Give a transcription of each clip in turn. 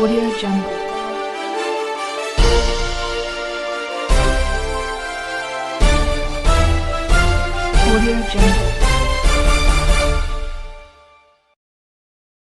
Audio Jungle. Audio Jungle.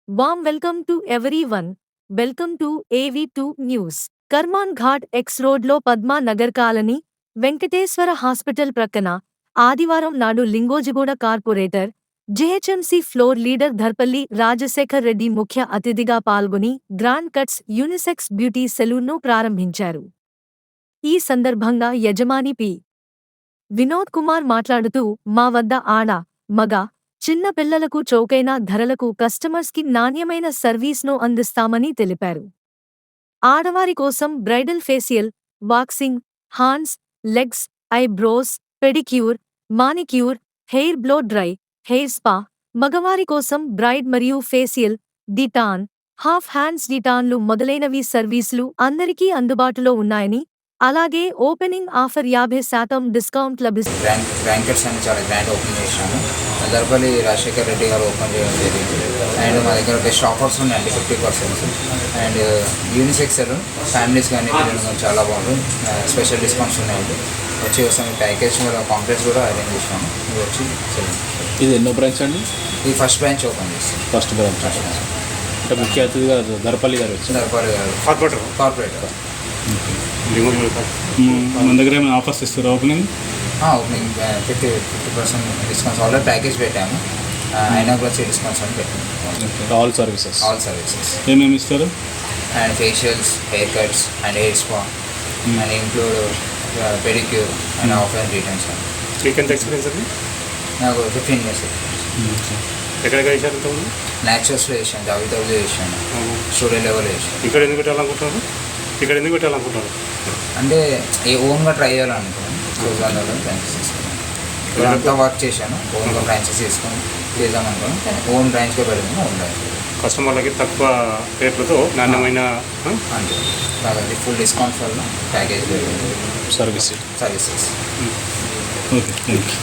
Warm welcome to everyone. Welcome to AV2 News. Karman ghat X రోడ్లో Padma Nagar colony Venkateswara hospital ప్రక్కన ఆదివారం నాడు Lingojiguda corporator GHMC floor leader Dharpalli Rajasekhar Reddy ముఖ్య అతిథిగా పాల్గొని గ్రాండ్ కట్స్ యూనిసెక్స్ బ్యూటీ సెలూన్ను ప్రారంభించారు. ఈ సందర్భంగా యజమాని పి. వినోద్ కుమార్ మాట్లాడుతూ మా వద్ద ఆడ, మగ, చిన్న పిల్లలకు చౌకైన ధరలకు కస్టమర్స్కి నాణ్యమైన సర్వీస్ను అందిస్తామని తెలిపారు. ఆడవారి కోసం bridal facial, waxing, hands, legs, eyebrows, pedicure, manicure, hair blow dry, hair spa, మగవారి కోసం బ్రైడ్ మరియు ఫేషియల్, డిటాన్, హాఫ్ హ్యాండ్స్ డిటాన్లు మొదలైనవి సర్వీసులు అందరికీ అందుబాటులో ఉన్నాయని, అలాగే ఓపెనింగ్ ఆఫర్ 50% డిస్కౌంట్ లభిస్తుంది. గ్రాండ్ కట్స్ అని చాలా గ్రాండ్ ఓపెన్ చేసినాము. దర్పల్లి రాజశేఖర్ రెడ్డి గారు ఓపెన్ చేయడం జరిగింది. అండ్ మా దగ్గర బెస్ట్ ఆఫర్స్ ఉన్నాయండి, 50%. అండ్ యూనిసెక్స్ సెలూన్ ఫ్యామిలీస్ కానీ పిల్లలు కానీ చాలా బాగుంటుంది. స్పెషల్ డిస్కౌంట్స్ ఉన్నాయండి. వచ్చి వస్తాం ఈ ప్యాకేజ్ కూడా కాంప్లెక్స్ కూడా అరేంజ్ చేసినాము. ఇది వచ్చి సెలూన్. ఇది ఎన్నో బ్రాంచ్ అండి? ఇది ఫస్ట్ బ్రాంచ్ ఓపెన్ చేస్తాం. ఫస్ట్ బ్రాంచ్ అంటే ముఖ్య అతిథిగా దర్పల్లి గారు వచ్చి దర్పల్లి గారు కార్పొరేటర్. మన దగ్గర ఏమైనా ఆఫర్స్ ఇస్తారు opening? Opening 50% discounts already package పెట్టాము. అయినా కూడా డిస్కౌంట్స్ అని పెట్టాము. ఆల్ సర్వీసెస్ ఏమేమి ఇస్తారు? And facials, hair cuts and hair spa and include pedicure and offline treatments. మీకెంత ఎక్స్పీరియన్స్ అండి? నాకు 15 years. ఎక్కడెక్కడ చేశారు? న్యాచురల్స్లో చేసాను, జాబితాలో చేసాను, స్టూడియో లెవెల్ చేసాను. ఇక్కడ ఎందుకు పెట్టాలనుకుంటున్నారు? అంటే ఓన్గా ట్రై చేయాలనుకున్నాను. చూసాను బ్రాంచెస్ తీసుకున్నాను. ఇక్కడ అంతా వర్క్ చేశాను. ఓన్గా బ్రాంచెస్ తీసుకొని చేద్దామనుకున్నాను. ఓన్ బ్రాంచ్గా పెడతాను. ఓన్ బ్రాంచ్ కస్టమర్లకి తక్కువ రేట్లతో నాణ్యమైన అంతే కాబట్టి ఫుల్ డిస్కౌంట్స్ వల్ల package services. Services. Okay, thank you.